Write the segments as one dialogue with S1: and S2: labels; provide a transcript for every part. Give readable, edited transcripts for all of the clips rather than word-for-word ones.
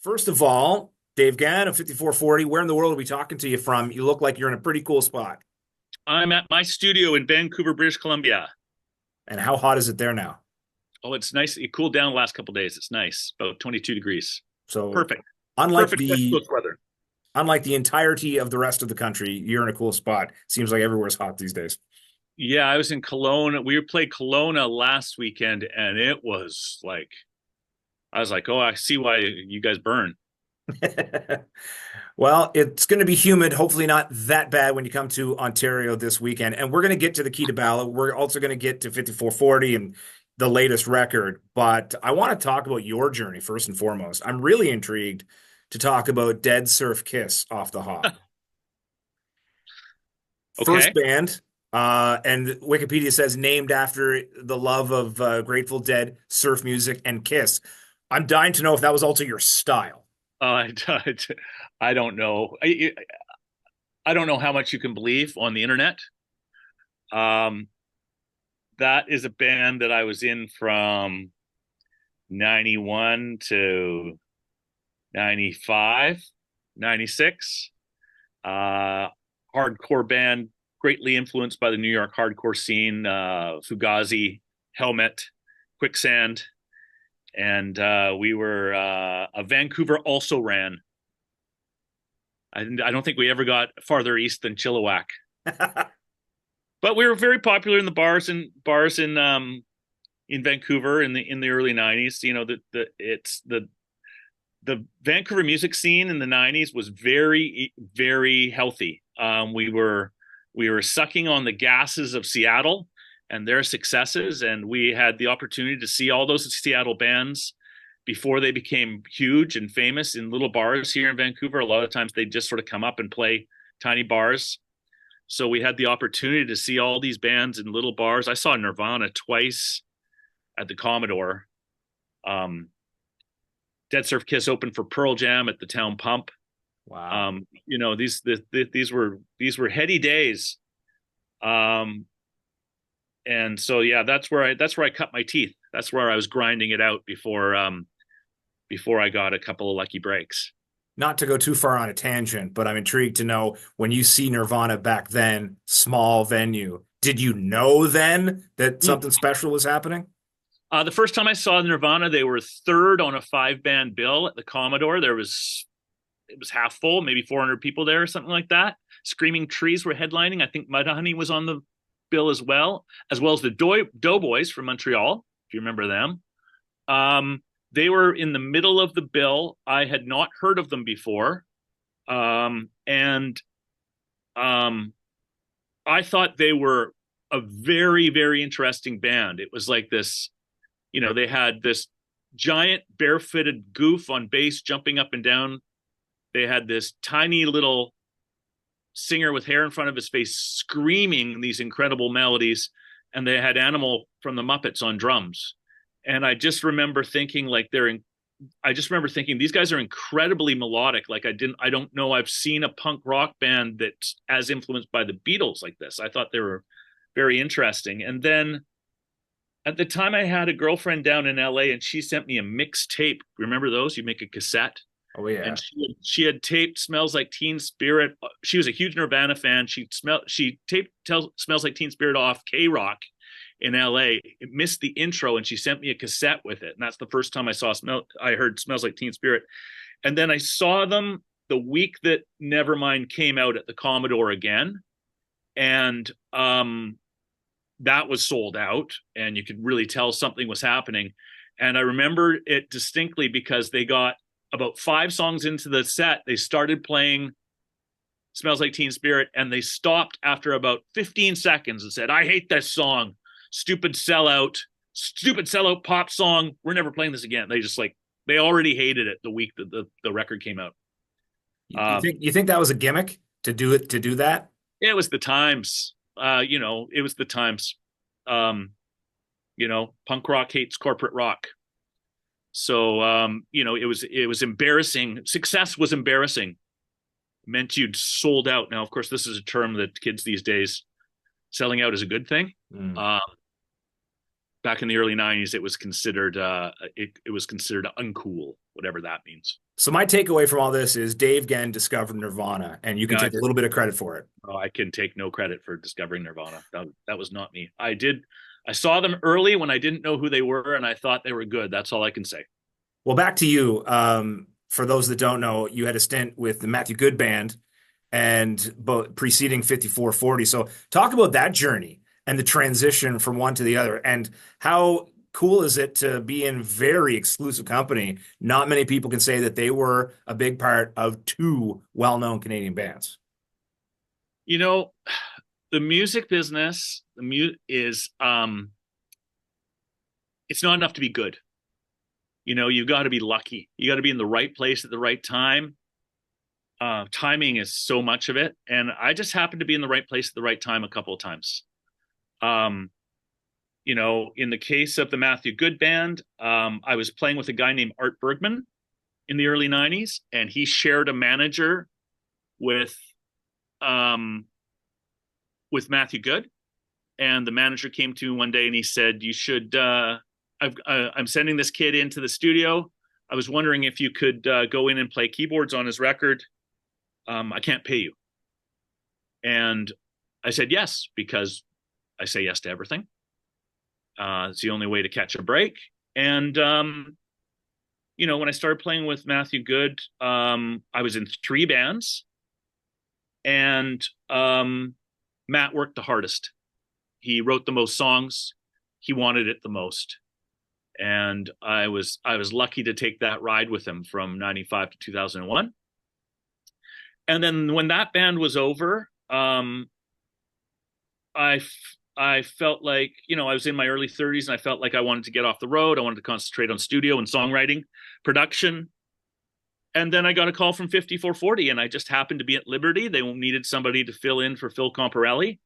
S1: First of all, Dave Genn of 5440, where in the world are we talking to you from? You look like you're in a pretty cool spot.
S2: I'm at my studio in Vancouver, British Columbia.
S1: And how hot is it there now?
S2: Oh, it's nice. It cooled down the last couple of days. It's nice, about 22 degrees.
S1: So
S2: Perfect.
S1: unlike
S2: Perfect West
S1: the
S2: Coast weather.
S1: unlike the entirety of the rest of the country, you're in a cool spot. Seems like everywhere's hot these days.
S2: Yeah, I was in Kelowna. We played Kelowna last weekend, and it was like, I was like, oh, I see why you guys burn.
S1: Well, it's going to be humid, hopefully not that bad when you come to Ontario this weekend. And we're going to get to the key to ballot. We're also going to get to 5440 and the latest record. But I want to talk about your journey first and foremost. I'm really intrigued to talk about Dead Surf Kiss off the hop. First
S2: Okay.
S1: band, and Wikipedia says named after the love of Grateful Dead, surf music, and Kiss. I'm dying to know if that was also your style.
S2: I, I don't know. I don't know how much you can believe on the internet. Um, that is a band that I was in from 91 to 95, 96. Hardcore band, greatly influenced by the New York hardcore scene, Fugazi, Helmet, Quicksand. And we were a Vancouver also ran. I don't think we ever got farther east than Chilliwack, but we were very popular in the bars in Vancouver in the early '90s. You know, the Vancouver music scene in the '90s was very healthy. We were sucking on the gases of Seattle and their successes, and we had the opportunity to see all those Seattle bands before they became huge and famous in little bars here in Vancouver. A lot of times they just sort of come up and play tiny bars. So we had the opportunity to see all these bands in little bars. I saw Nirvana twice at the Commodore. Um, Dead Surf Kiss opened for Pearl Jam at the Town Pump.
S1: Wow.
S2: These were heady days. Um, and so yeah, that's where I cut my teeth. That's where I was grinding it out before I got a couple of lucky breaks.
S1: Not to go too far on a tangent, but I'm intrigued to know when you see Nirvana back then, small venue, did you know then that
S2: Mm.
S1: something special was happening?
S2: The first time I saw Nirvana, they were third on a five-band bill at the Commodore. It was half full, maybe 400 people there or something like that. Screaming Trees were headlining. I think Mudhoney was on the bill as well as the Doughboys from Montreal, if you remember them. They were in the middle of the bill. I had not heard of them before. And I thought they were a very interesting band. It was like this, they had this giant barefooted goof on bass jumping up and down. They had this tiny little singer with hair in front of his face screaming these incredible melodies, and they had Animal from the Muppets on drums. And I just remember thinking these guys are incredibly melodic. Like I don't know I've seen a punk rock band that's as influenced by the Beatles like this. I thought they were very interesting. And then at the time I had a girlfriend down in LA and she sent me a mixtape. Remember those? You make a cassette,
S1: Oh
S2: and
S1: yeah.
S2: she had taped "Smells Like Teen Spirit." She was a huge Nirvana fan. She taped "Smells Like Teen Spirit" off K Rock in L.A. It missed the intro, and she sent me a cassette with it, and that's the first time I heard "Smells Like Teen Spirit," and then I saw them the week that Nevermind came out at the Commodore again, and that was sold out, and you could really tell something was happening. And I remember it distinctly because they got about 5 songs into the set, they started playing "Smells Like Teen Spirit," and they stopped after about 15 seconds and said, "I hate this song. Stupid sellout pop song. We're never playing this again." They already hated it the week that the record came out.
S1: You
S2: Uh,
S1: think that was a gimmick to do that?
S2: it was the times. It was the times. Um, Punk rock hates corporate rock. So it was embarrassing. Success was embarrassing. It meant you'd sold out. Now, of course, this is a term that kids these days selling out is a good thing.
S1: Mm.
S2: Um, back in the early 90s, it was considered it was considered uncool, whatever that means.
S1: So my takeaway from all this is Dave Genn discovered Nirvana, and you can
S2: Yeah,
S1: take a little bit of credit for it.
S2: I can take no credit for discovering Nirvana. That was not me. I saw them early when I didn't know who they were, and I thought they were good. That's all I can say.
S1: Well, back to you. For those that don't know, you had a stint with the Matthew Good Band and preceding 5440. So talk about that journey and the transition from one to the other, and how cool is it to be in very exclusive company? Not many people can say that they were a big part of two well-known Canadian bands.
S2: You know, the music business, is it's not enough to be good. You've got to be lucky. You got to be in the right place at the right time. Timing is so much of it, and I just happened to be in the right place at the right time a couple of times. In the case of the Matthew Good Band, I was playing with a guy named Art Bergman in the early 90s, and he shared a manager with Matthew Good. And the manager came to me one day and he said, "You should, I'm sending this kid into the studio. I was wondering if you could go in and play keyboards on his record. I can't pay you." And I said yes, because I say yes to everything. It's the only way to catch a break. And, when I started playing with Matthew Good, I was in 3 bands, and Matt worked the hardest. He wrote the most songs. He wanted it the most. And I was lucky to take that ride with him from 95 to 2001. And then when that band was over, I felt like, I was in my early 30s, and I felt like I wanted to get off the road. I wanted to concentrate on studio and songwriting, production. And then I got a call from 5440, and I just happened to be at Liberty. They needed somebody to fill in for Phil Comparelli.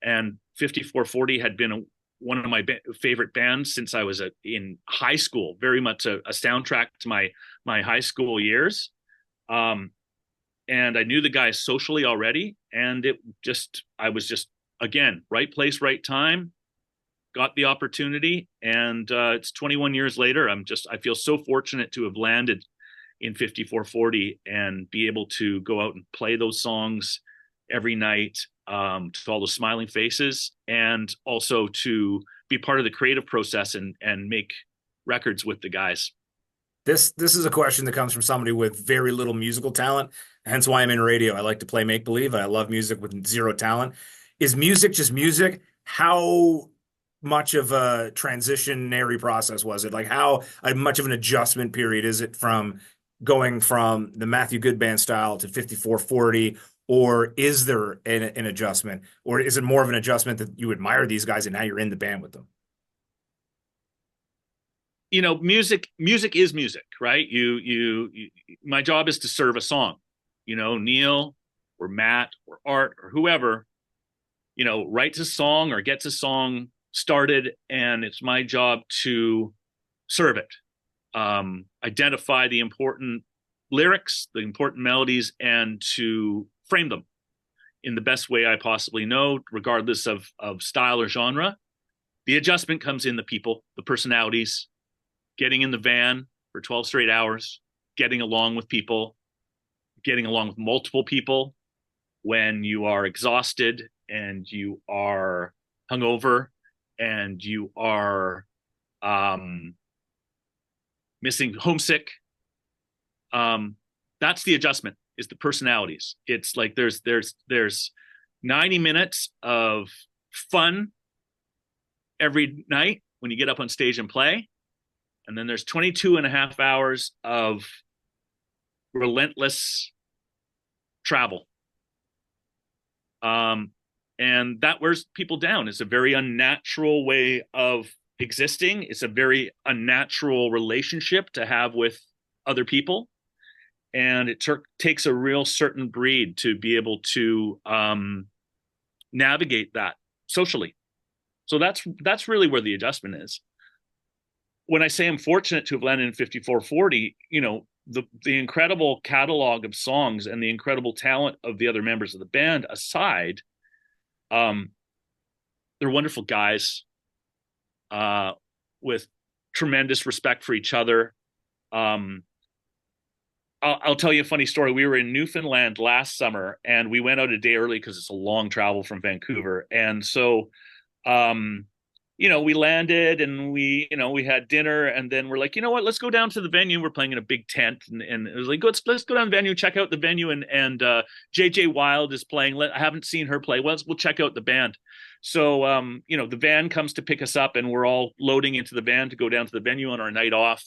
S2: And 5440 had been one of my favorite bands since I was in high school, very much a soundtrack to my high school years. And I knew the guys socially already. And I was just, again, right place, right time, got the opportunity. And it's 21 years later. I feel so fortunate to have landed in 5440 and be able to go out and play those songs every night, to all the smiling faces, and also to be part of the creative process and make records with the guys.
S1: This is a question that comes from somebody with very little musical talent, hence why I'm in radio. I like to play make believe. I love music with zero talent. Is music just music? How much of a transitionary process was it? Like how much of an adjustment period is it from going from the Matthew Good Band style to 5440? Or is there an adjustment? Or is it more of an adjustment that you admire these guys and now you're in the band with them?
S2: Music is music, right? My job is to serve a song. Neil or Matt or Art or whoever, writes a song or gets a song started, and it's my job to serve it. Identify the important lyrics, the important melodies, and to frame them in the best way I possibly know, regardless of style or genre. The adjustment comes in the people, the personalities, getting in the van for 12 straight hours, getting along with people, getting along with multiple people when you are exhausted and you are hungover and you are missing homesick. That's the adjustment, is the personalities. It's like there's 90 minutes of fun every night when you get up on stage and play. And then there's 22 and a half hours of relentless travel. And that wears people down. It's a very unnatural way of existing. It's a very unnatural relationship to have with other people. And it takes a real certain breed to be able to navigate that socially. So that's really where the adjustment is. When I say I'm fortunate to have landed in 5440, the incredible catalog of songs and the incredible talent of the other members of the band aside, they're wonderful guys. with tremendous respect for each other. I'll tell you a funny story. We were in Newfoundland last summer, and we went out a day early because it's a long travel from Vancouver. And so, um, we landed and we had dinner, and then we're like, you know what, let's go down to the venue. We're playing in a big tent, and it was like, let's go down to the venue, check out the venue, and JJ Wild is playing. I haven't seen her play. We'll check out the band. So, the van comes to pick us up, and we're all loading into the van to go down to the venue on our night off.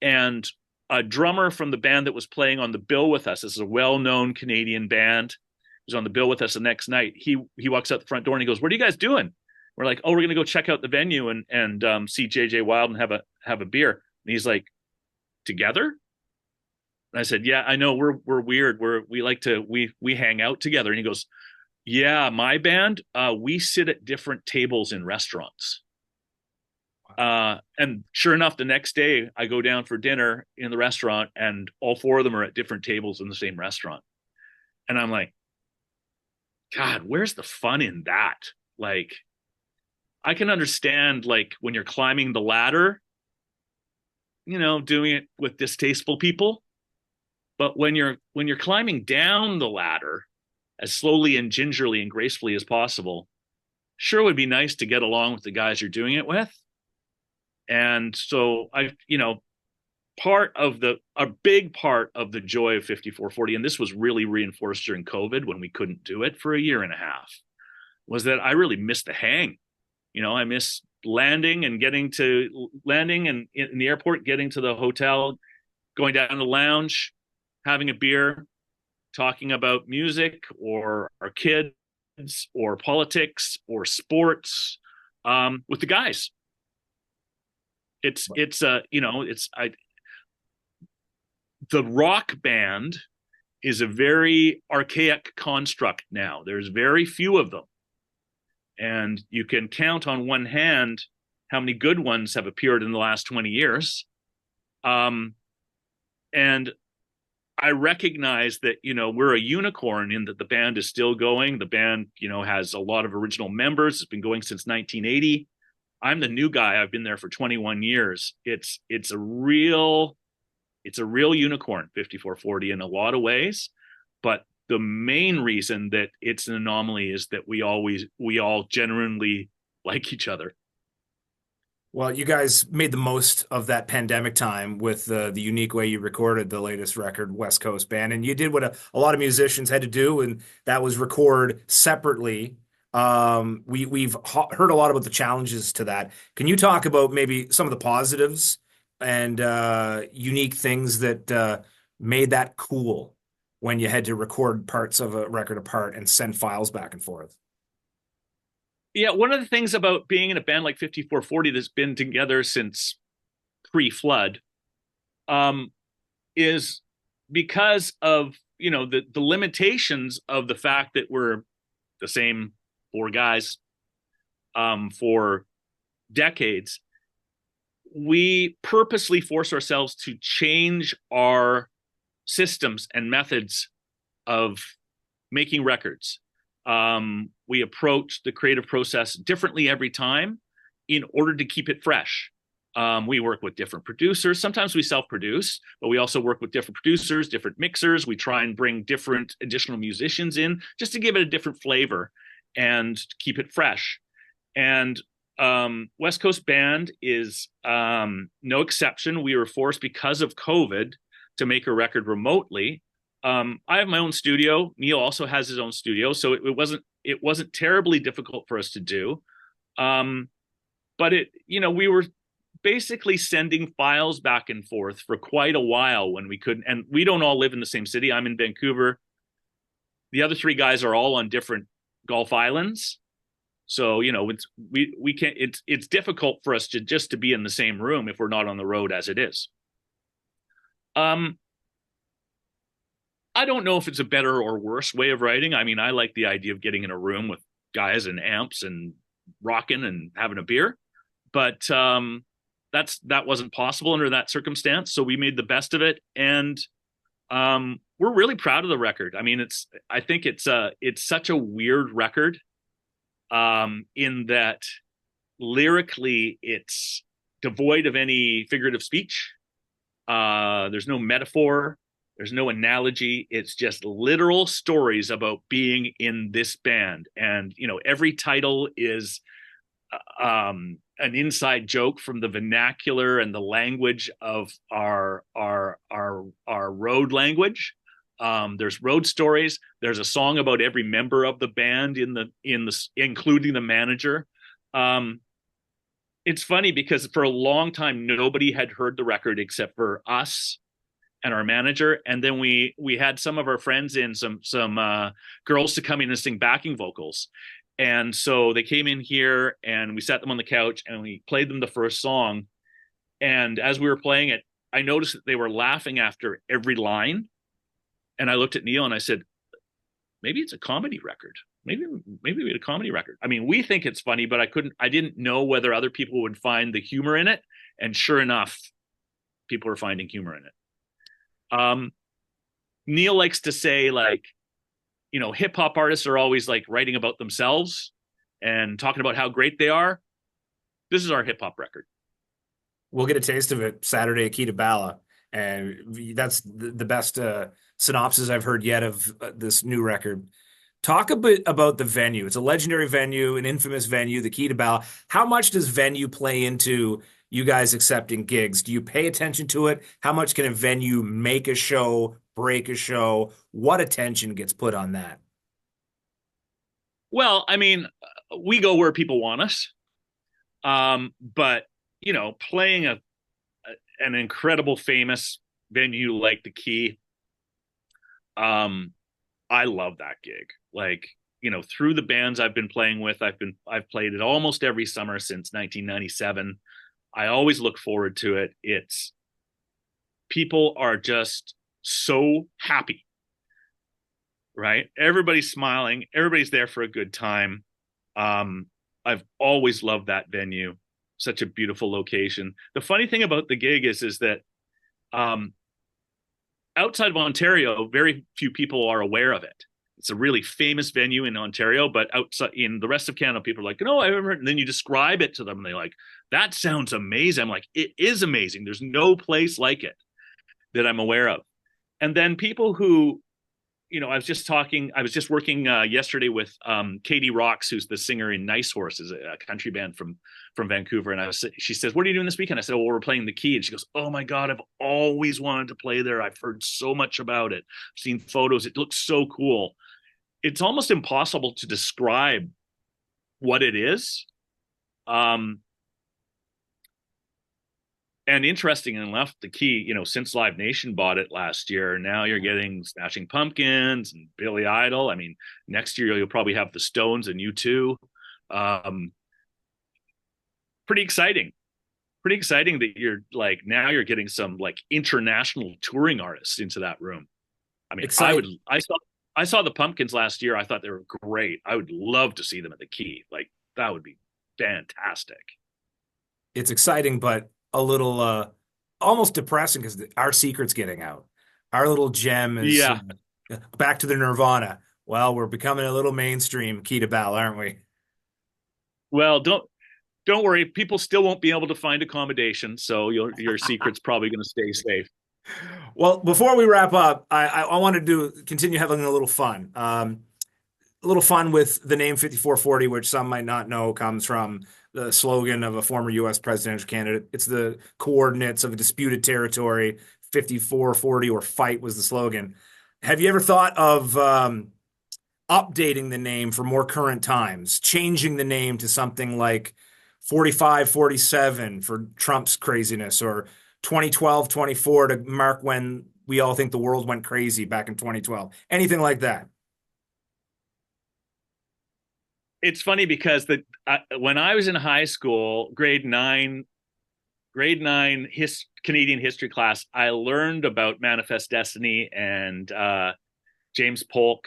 S2: And a drummer from the band that was playing on the bill with us, this is a well-known Canadian band, was on the bill with us the next night. He walks out the front door and he goes, "What are you guys doing?" We're like, "Oh, we're gonna go check out the venue and see JJ Wild and have a beer." And he's like, "Together?" And I said, "Yeah, I know we're weird. We hang out together." And he goes, "Yeah, my band, we sit at different tables in restaurants." And sure enough, the next day I go down for dinner in the restaurant, and all four of them are at different tables in the same restaurant. And I'm like, God, where's the fun in that? Like, I can understand, like, when you're climbing the ladder, doing it with distasteful people. But when you're climbing down the ladder as slowly and gingerly and gracefully as possible, sure would be nice to get along with the guys you're doing it with. And so a big part of the joy of 5440, and this was really reinforced during COVID when we couldn't do it for a year and a half, was that I really missed the hang. I miss landing and in the airport, getting to the hotel, going down to the lounge, having a beer, talking about music or our kids or politics or sports, with the guys. The rock band is a very archaic construct now. There's very few of them. And you can count on one hand how many good ones have appeared in the last 20 years. And I recognize that, we're a unicorn in that the band is still going. The band, has a lot of original members. It's been going since 1980. I'm the new guy. I've been there for 21 years. It's a real unicorn, 5440, in a lot of ways. But the main reason that it's an anomaly is that we all genuinely like each other.
S1: Well, you guys made the most of that pandemic time with the unique way you recorded the latest record, West Coast Band, and you did what a lot of musicians had to do, and that was record separately. We've heard a lot about the challenges to that. Can you talk about maybe some of the positives and unique things that made that cool when you had to record parts of a record apart and send files back and forth?
S2: Yeah, one of the things about being in a band like 5440 that's been together since pre-flood, is because of the limitations of the fact that we're the same four guys for decades. We purposely force ourselves to change our systems and methods of making records. We approach the creative process differently every time in order to keep it fresh. We work with different producers. Sometimes we self-produce, but we also work with different producers, different mixers. We try and bring different additional musicians in just to give it a different flavor and keep it fresh. And West Coast Band is no exception. We were forced, because of COVID, to make a record remotely. I have my own studio. Neil also has his own studio, so it wasn't terribly difficult for us to do. But we were basically sending files back and forth for quite a while when we couldn't. And we don't all live in the same city. I'm in Vancouver. The other three guys are all on different Gulf islands. So, we can't, it's difficult for us to be in the same room if we're not on the road as it is. I don't know if it's a better or worse way of writing. I mean, I like the idea of getting in a room with guys and amps and rocking and having a beer, but that wasn't possible under that circumstance. So we made the best of it, and we're really proud of the record. I mean, I think it's such a weird record, in that lyrically it's devoid of any figurative speech. There's no metaphor. There's no analogy. It's just literal stories about being in this band. And, every title is an inside joke from the vernacular and the language of our road language. There's road stories. There's a song about every member of the band including the manager. It's funny because for a long time nobody had heard the record except for us and our manager, and then we had some of our friends in, some girls, to come in and sing backing vocals. And so they came in here and we sat them on the couch and we played them the first song. And as we were playing it, I noticed that they were laughing after every line. And I looked at Neil and I said, maybe it's a comedy record. Maybe we had a comedy record. I mean, we think it's funny, but I didn't know whether other people would find the humor in it. And sure enough, people are finding humor in it. Neil likes to say, like, hip hop artists are always like writing about themselves and talking about how great they are. This is our hip hop record.
S1: We'll get a taste of it Saturday at Key Bala, and that's the best synopsis I've heard yet of this new record. Talk a bit about the venue. It's a legendary venue, an infamous venue, the Key Bala. How much does venue play into you guys accepting gigs? Do you pay attention to it? How much can a venue make a show, break a show? What attention gets put on that?
S2: Well, I mean, we go where people want us. But playing an incredible famous venue like the Key, I love that gig. Like, through the bands I've been playing with, I've played it almost every summer since 1997. I always look forward to it. People are just so happy, right? Everybody's smiling. Everybody's there for a good time. I've always loved that venue. Such a beautiful location. The funny thing about the gig is that outside of Ontario, very few people are aware of it. It's a really famous venue in Ontario, but outside in the rest of Canada, people are like, no, I've ever heard. And then you describe it to them and they're like, that sounds amazing. I'm like, it is amazing. There's no place like it that I'm aware of. And then people who, I was just working yesterday with Katie Rocks, who's the singer in Nice Horses, a country band from Vancouver. And she says, what are you doing this weekend? I said, well, we're playing the Key. And she goes, oh my God, I've always wanted to play there. I've heard so much about it. I've seen photos. It looks so cool. It's almost impossible to describe what it is. And interesting enough, the Key, since Live Nation bought it last year, now you're getting Smashing Pumpkins and Billy Idol. I mean, next year you'll probably have the Stones and U2. Pretty exciting that you're like, now you're getting some like international touring artists into that room. I mean, I saw the Pumpkins last year. I thought they were great. I would love to see them at the Key. Like, that would be fantastic.
S1: It's exciting, but a little almost depressing because our secret's getting out. Our little gem is back to the Nirvana. Well, we're becoming a little mainstream Key Bala, aren't we?
S2: Well, don't worry. People still won't be able to find accommodation, so your secret's probably going to stay safe.
S1: Well, before we wrap up, I wanted to continue having a little fun. A little fun with the name 5440, which some might not know comes from the slogan of a former U.S. presidential candidate. It's the coordinates of a disputed territory. 5440 or fight was the slogan. Have you ever thought of updating the name for more current times, changing the name to something like 4547 for Trump's craziness, or 2012-24 to mark when we all think the world went crazy back in 2012? Anything like that?
S2: It's funny because when I was in high school, grade nine Canadian history class, I learned about Manifest Destiny and James Polk,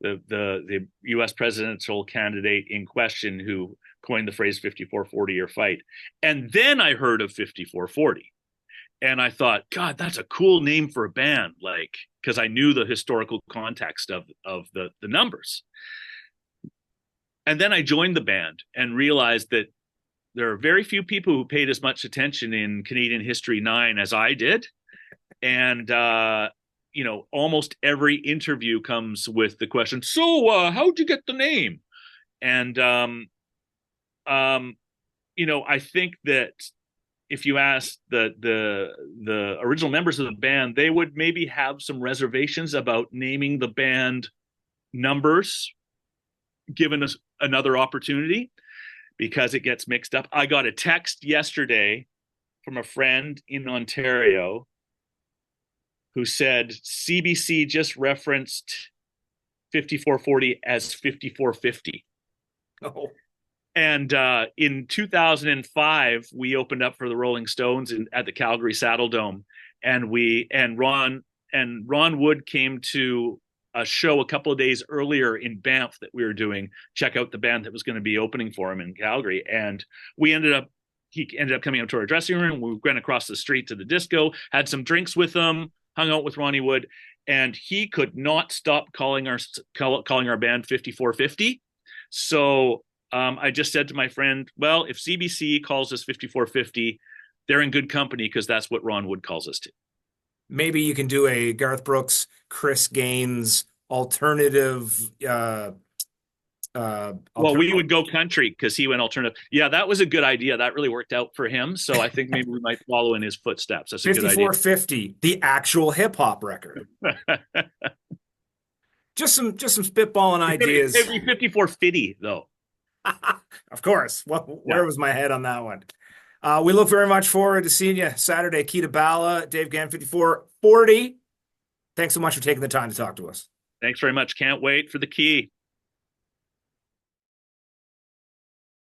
S2: the U.S. presidential candidate in question, who coined the phrase 5440 or fight. And then I heard of 5440. And I thought, God, that's a cool name for a band, like, because I knew the historical context of the numbers. And then I joined the band and realized that there are very few people who paid as much attention in Canadian History 9 as I did. And, almost every interview comes with the question, so how'd you get the name? And, I think that if you ask the original members of the band, they would maybe have some reservations about naming the band Numbers, given us another opportunity, because it gets mixed up. I got a text yesterday from a friend in Ontario who said CBC just referenced 5440 as 5450.
S1: Oh.
S2: And in 2005, we opened up for the Rolling Stones at the Calgary Saddle Dome, and Ron Wood came to a show a couple of days earlier in Banff that we were doing. Check out the band that was going to be opening for him in Calgary, and he ended up coming up to our dressing room. We went across the street to the disco, had some drinks with him, hung out with Ronnie Wood, and he could not stop calling our band 5450. So I just said to my friend, well, if CBC calls us 5450, they're in good company, because that's what Ron Wood calls us to.
S1: Maybe you can do a Garth Brooks, Chris Gaines alternative.
S2: Well, we would go country because he went alternative. Yeah, that was a good idea. That really worked out for him. So I think maybe we might follow in his footsteps. That's a good idea.
S1: 5450, the actual hip hop record. Just some spitballing ideas.
S2: It'd be 5450 though.
S1: Of course. Well, where was my head on that one? We look very much forward to seeing you Saturday. Key to Bala, Dave Genn, 5440. Thanks so much for taking the time to talk to us.
S2: Thanks very much. Can't wait for the key.